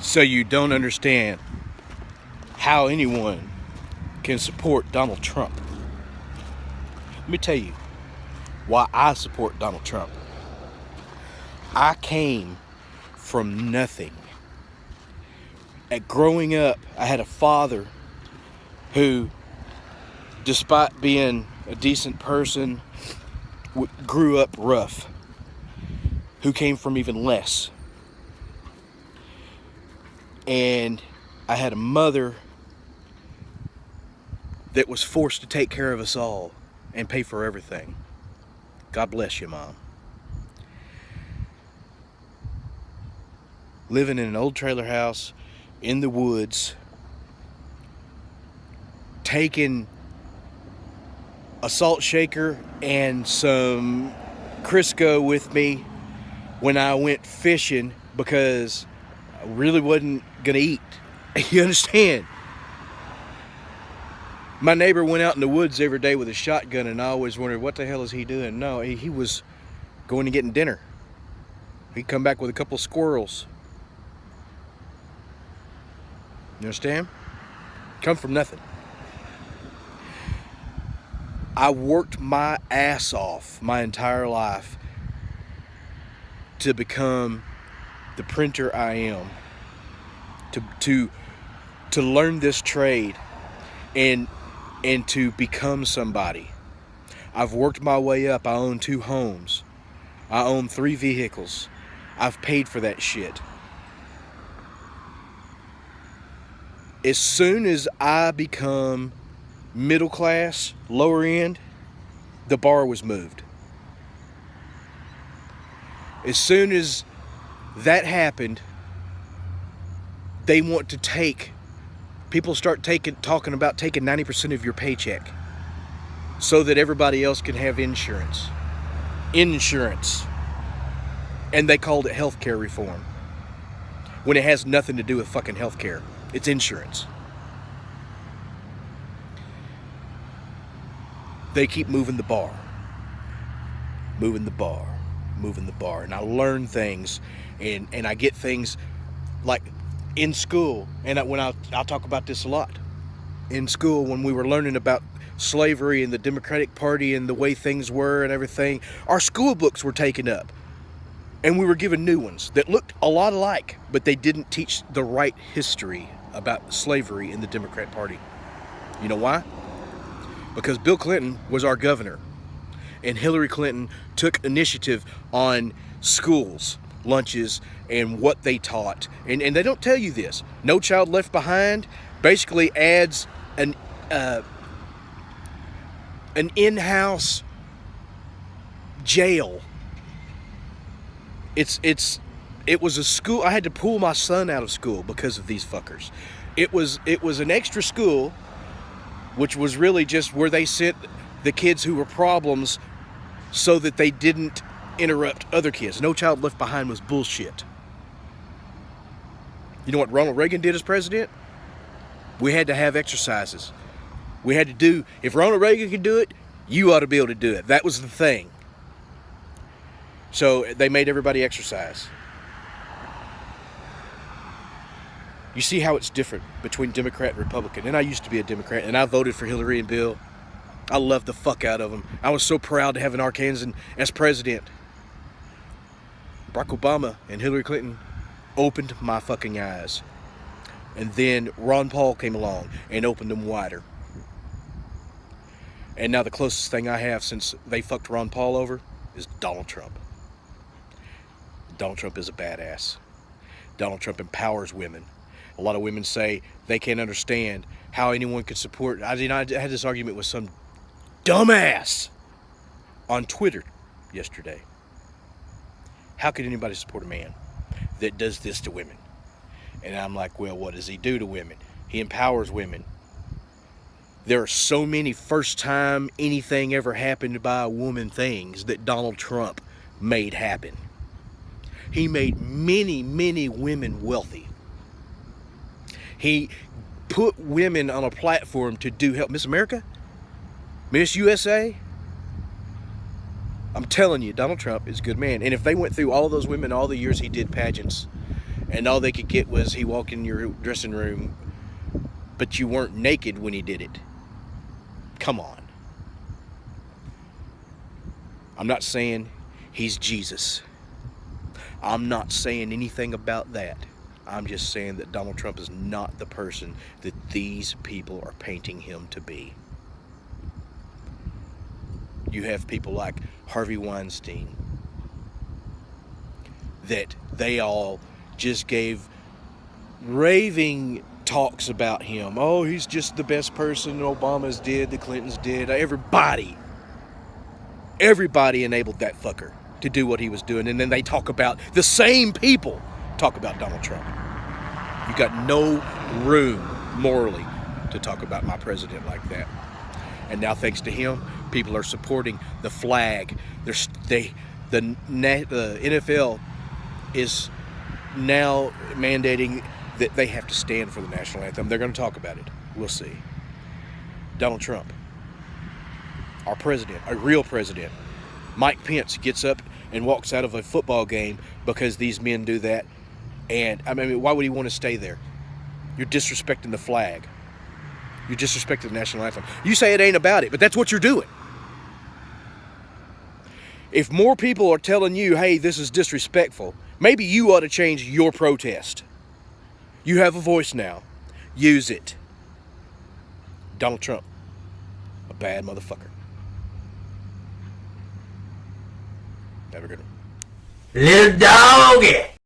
So you don't understand how anyone can support Donald Trump. Let me tell you why I support Donald Trump. I came from nothing. Growing up, I had a father who, despite being a decent person, grew up rough, who came from even less. And I had a mother that was forced to take care of us all and pay for everything. God bless you, Mom. Living in an old trailer house in the woods, taking a salt shaker and some Crisco with me when I went fishing because I really wasn't gonna eat. You understand? My neighbor went out in the woods every day with a shotgun, and I always wondered, what the hell is he doing? No, he was going and getting dinner. He'd come back with a couple of squirrels. You understand? Come from nothing. I worked my ass off my entire life to become the printer I am, to learn this trade and to become somebody. I've worked my way up. I own 2 homes. I own 3 vehicles. I've paid for that shit. As soon as I become middle class, lower end, the bar was moved. As soon as that happened, they want to people start talking about taking 90% of your paycheck so that everybody else can have insurance. And they called it healthcare reform when it has nothing to do with fucking healthcare. It's insurance. They keep moving the bar. And I learn things, and I get things like in school, and I'll talk about this a lot. In school, when we were learning about slavery and the Democratic Party and the way things were and everything, our school books were taken up. And we were given new ones that looked a lot alike, but they didn't teach the right history about slavery in the Democrat Party. You know why? Because Bill Clinton was our governor, and Hillary Clinton took initiative on schools, lunches, and what they taught. And they don't tell you this. No Child Left Behind basically adds an in-house jail. It was a school. I had to pull my son out of school because of these fuckers. It was an extra school, which was really just where they sent the kids who were problems so that they didn't interrupt other kids. No Child Left Behind was bullshit. You know what Ronald Reagan did as president? We had to have exercises. We had to do, if Ronald Reagan could do it, you ought to be able to do it. That was the thing. So they made everybody exercise. You see how it's different between Democrat and Republican. And I used to be a Democrat, and I voted for Hillary and Bill. I loved the fuck out of them. I was so proud to have an Arkansan as president. Barack Obama and Hillary Clinton opened my fucking eyes. And then Ron Paul came along and opened them wider. And now the closest thing I have since they fucked Ron Paul over is Donald Trump. Donald Trump is a badass. Donald Trump empowers women. A lot of women say they can't understand how anyone could support. I had this argument with some dumbass on Twitter yesterday. How could anybody support a man that does this to women? And I'm like, well, what does he do to women? He empowers women. There are so many first time anything ever happened by a woman things that Donald Trump made happen. He made many, many women wealthy. He put women on a platform to do help. Miss America? Miss USA? I'm telling you, Donald Trump is a good man. And if they went through all those women all the years he did pageants and all they could get was he walked in your dressing room, but you weren't naked when he did it. Come on. I'm not saying he's Jesus. I'm not saying anything about that. I'm just saying that Donald Trump is not the person that these people are painting him to be. You have people like Harvey Weinstein that they all just gave raving talks about him. Oh, he's just the best person. Obama's did, the Clintons did, everybody enabled that fucker to do what he was doing. And then they talk about, the same people talk about Donald Trump. You got no room morally to talk about my president like that. And now, thanks to him, people are supporting the flag. The NFL is now mandating that they have to stand for the national anthem. They're going to talk about it. We'll see. Donald Trump, our president, a real president. Mike Pence gets up and walks out of a football game because these men do that. And I mean, why would he want to stay there? You're disrespecting the flag. You're disrespecting the national anthem. You say it ain't about it, but that's what you're doing. If more people are telling you, hey, this is disrespectful, maybe you ought to change your protest. You have a voice now. Use it. Donald Trump, a bad motherfucker. Have a good one. Lil Doggy!